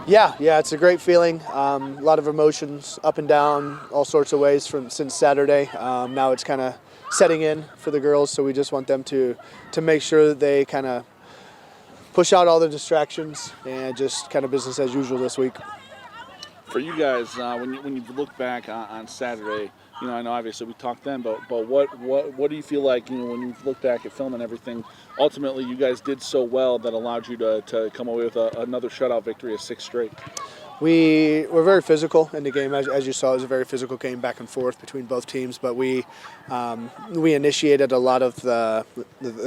Yeah, it's a great feeling. A lot of emotions, up and down, all sorts of ways since Saturday. Now it's kind of setting in for the girls, so we just want them to make sure that they kind of push out all the distractions and just kind of business as usual this week. For you guys, when you look back on Saturday, I know obviously we talked then, but what do you feel like, when you look back at film and everything, ultimately you guys did so well that allowed you to come away with another shutout victory of 6 straight? We were very physical in the game, as you saw. It was a very physical game back and forth between both teams, but we initiated a lot of the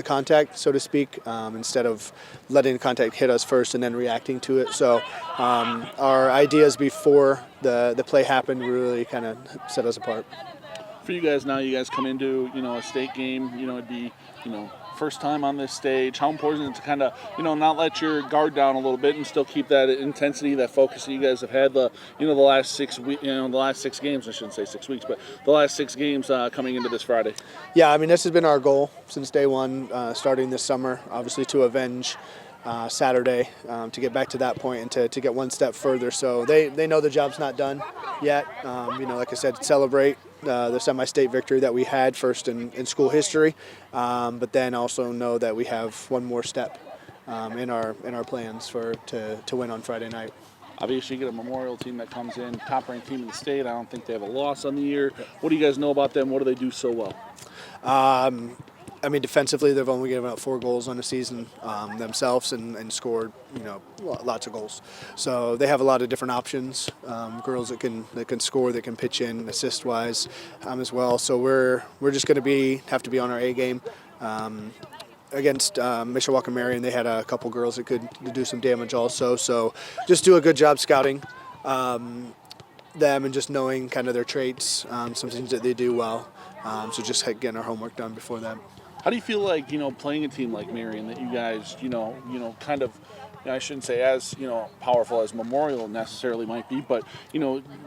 contact, so to speak, instead of letting the contact hit us first and then reacting to it. So our ideas before the play happened really kind of set us apart. For you guys now, you guys come into a state game. It'd be first time on this stage. How important is it to kind of not let your guard down a little bit and still keep that intensity, that focus that you guys have had the last 6 weeks, the last 6 games. I shouldn't say 6 weeks, but the last 6 games coming into this Friday. Yeah, this has been our goal since day one, starting this summer. Obviously, to avenge Saturday, to get back to that point and to get one step further. So they know the job's not done yet. Like I said, celebrate the semi-state victory that we had first in school history, but then also know that we have one more step in our plans to win on Friday night. Obviously, you get a Memorial team that comes in, top-ranked team in the state. I don't think they have a loss on the year. What do you guys know about them? What do they do so well? Defensively, they've only given up 4 goals on the season themselves and scored, lots of goals. So they have a lot of different options, girls that can score, that can pitch in assist-wise as well. So we're just going to have to be on our A game. Against Mishawaka Marion, they had a couple girls that could do some damage also. So just do a good job scouting them and just knowing kind of their traits, some things that they do well. So just getting our homework done before that. How do you feel like, playing a team like Marion that you guys, kind of, I shouldn't say as, powerful as Memorial necessarily might be, but,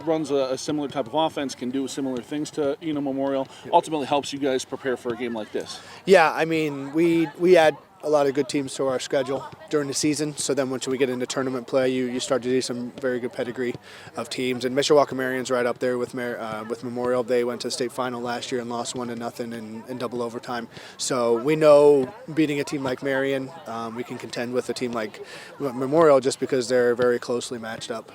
runs a similar type of offense, can do similar things to, Memorial, ultimately helps you guys prepare for a game like this? Yeah, we add a lot of good teams to our schedule during the season. So then once we get into tournament play, you start to see some very good pedigree of teams. And Mishawaka Marion's right up there with Memorial. They went to the state final last year and lost 1-0 in double overtime. So we know beating a team like Marion, we can contend with a team like Memorial just because they're very closely matched up.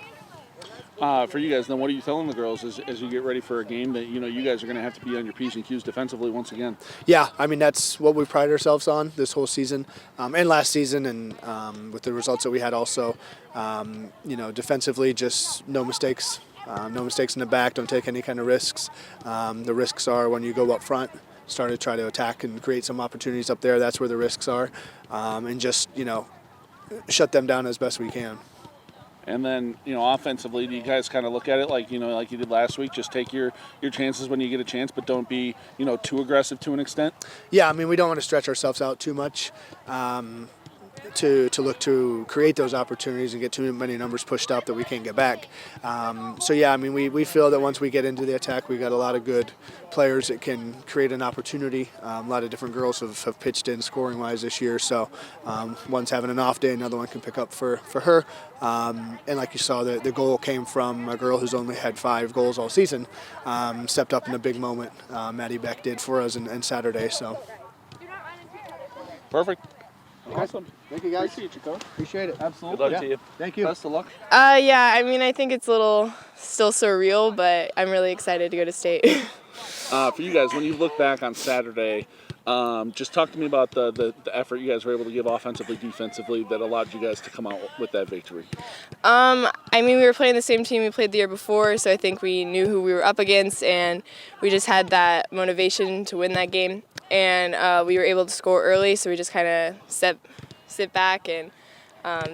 For you guys, then, what are you telling the girls as you get ready for a game that you guys are going to have to be on your P's and Q's defensively once again? Yeah, that's what we pride ourselves on this whole season and last season, and with the results that we had also. Defensively, just no mistakes. No mistakes in the back. Don't take any kind of risks. The risks are when you go up front, start to try to attack and create some opportunities up there. That's where the risks are, and just shut them down as best we can. And then, offensively, do you guys kind of look at it like you did last week? Just take your chances when you get a chance, but don't be, too aggressive to an extent? Yeah, we don't want to stretch ourselves out too much to look to create those opportunities and get too many numbers pushed up that we can't get back. We feel that once we get into the attack, we've got a lot of good players that can create an opportunity. A lot of different girls have pitched in scoring-wise this year, so one's having an off day, another one can pick up for her. And like you saw, the goal came from a girl who's only had 5 goals all season, stepped up in a big moment. Maddie Beck did for us on Saturday. So. Perfect. Okay. Awesome. Thank you, guys. Appreciate you, Coach. Appreciate it. Absolutely. Good luck to you. Thank you. Best of luck. I think it's a little still surreal, but I'm really excited to go to state. For you guys, when you look back on Saturday, just talk to me about the effort you guys were able to give offensively, defensively that allowed you guys to come out with that victory. We were playing the same team we played the year before, so I think we knew who we were up against, and we just had that motivation to win that game. And we were able to score early, so we just kind of sit back and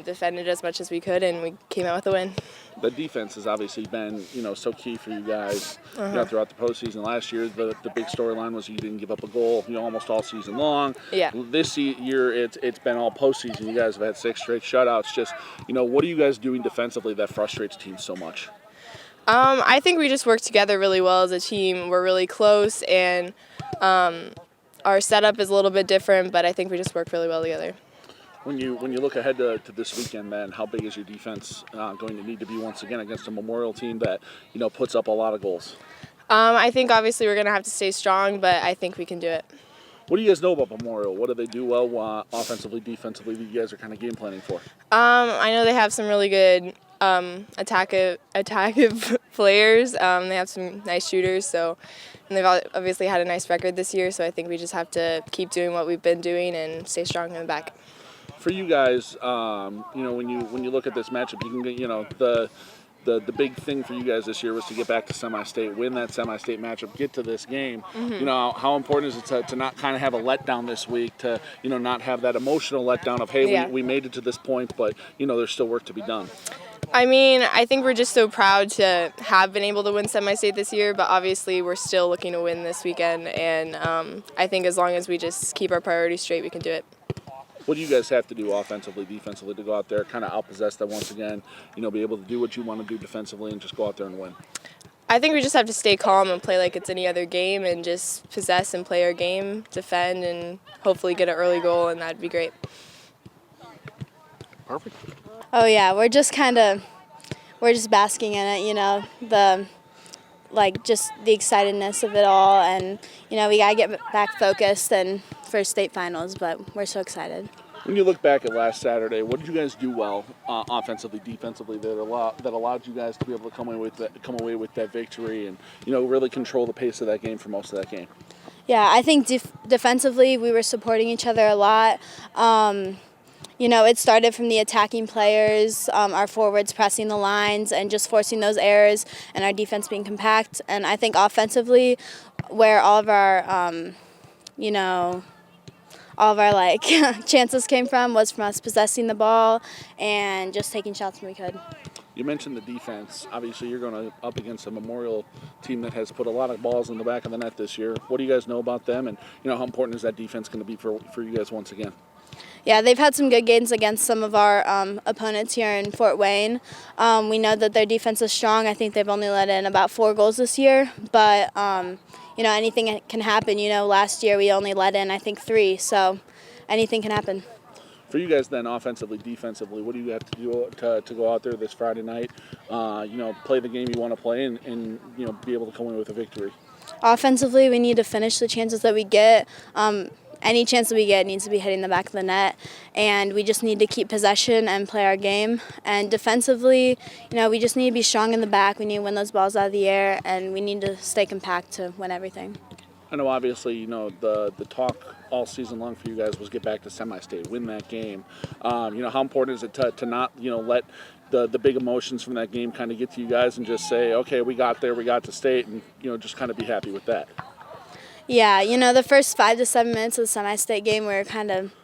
defended as much as we could, and we came out with a win. The defense has obviously been, so key for you guys throughout the postseason. Last year, the big storyline was you didn't give up a goal, almost all season long. Yeah. This year, it's been all postseason. You guys have had 6 straight shutouts. Just, what are you guys doing defensively that frustrates teams so much? I think we just work together really well as a team. We're really close, and our setup is a little bit different, but I think we just work really well together. When you look ahead to this weekend, then how big is your defense going to need to be once again against a Memorial team that puts up a lot of goals? I think obviously we're going to have to stay strong, but I think we can do it. What do you guys know about Memorial? What do they do well offensively, defensively that you guys are kind of game planning for? I know they have some really good attackive players. They have some nice shooters, and they've obviously had a nice record this year, so I think we just have to keep doing what we've been doing and stay strong in the back. For you guys, when you look at this matchup, you can get, the big thing for you guys this year was to get back to semi-state, win that semi-state matchup, get to this game. Mm-hmm. How important is it to not kind of have a letdown this week, to not have that emotional letdown of, hey, Yeah. we made it to this point, but there's still work to be done. I mean, I think we're just so proud to have been able to win semi-state this year, but obviously we're still looking to win this weekend, and I think as long as we just keep our priorities straight, we can do it. What do you guys have to do offensively, defensively to go out there, kind of outpossess them once again, be able to do what you want to do defensively and just go out there and win? I think we just have to stay calm and play like it's any other game and just possess and play our game, defend, and hopefully get an early goal, and that'd be great. Perfect. Oh yeah, we're just basking in it, just the excitedness of it all, and we gotta get back focused and for state finals, but we're so excited. When you look back at last Saturday, what did you guys do well offensively, defensively that allowed you guys to be able to come away with that victory and really control the pace of that game for most of that game? Yeah, I think defensively we were supporting each other a lot. It started from the attacking players, our forwards pressing the lines and just forcing those errors, and our defense being compact. And I think offensively, where all of our, chances came from was from us possessing the ball and just taking shots when we could. You mentioned the defense. Obviously, you're going up against a Memorial team that has put a lot of balls in the back of the net this year. What do you guys know about them, and how important is that defense going to be for you guys once again? Yeah, they've had some good games against some of our opponents here in Fort Wayne. We know that their defense is strong. I think they've only let in about 4 goals this year, but anything can happen. Last year we only let in, I think, 3, so anything can happen. For you guys then, offensively, defensively, what do you have to do to go out there this Friday night, play the game you want to play and be able to come away with a victory? Offensively, we need to finish the chances that we get. Any chance that we get needs to be hitting the back of the net, and we just need to keep possession and play our game. And defensively, we just need to be strong in the back. We need to win those balls out of the air, and we need to stay compact to win everything. I know, obviously, the talk all season long for you guys was get back to semi-state, win that game. How important is it to not, let the big emotions from that game kind of get to you guys and just say, okay, we got there, we got to state, and, just kind of be happy with that? Yeah, the first 5 to 7 minutes of the semi-state game were kind of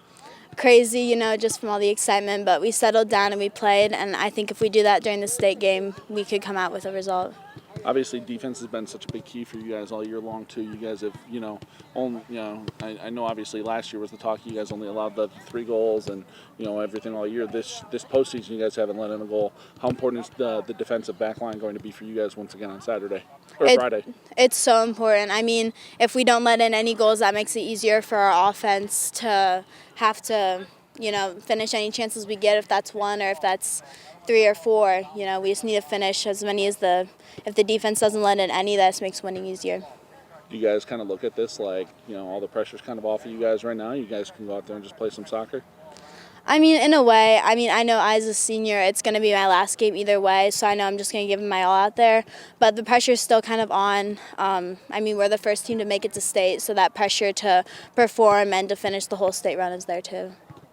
crazy, just from all the excitement, but we settled down and we played, and I think if we do that during the state game, we could come out with a result. Obviously, defense has been such a big key for you guys all year long, too. You guys have, I know obviously last year was the talk. You guys only allowed the 3 goals and, everything all year. This postseason, you guys haven't let in a goal. How important is the defensive back line going to be for you guys once again on Saturday or Friday? It's so important. I mean, if we don't let in any goals, that makes it easier for our offense to have to, finish any chances we get, if that's 1 or if that's 3 or 4. We just need to finish as many as if the defense doesn't let in any, that makes winning easier. Do you guys kind of look at this like, all the pressure's kind of off of you guys right now? You guys can go out there and just play some soccer? I mean, in a way. I mean, I know as a senior, it's going to be my last game either way, so I know I'm just going to give it my all out there. But the pressure's still kind of on. We're the first team to make it to state, so that pressure to perform and to finish the whole state run is there too.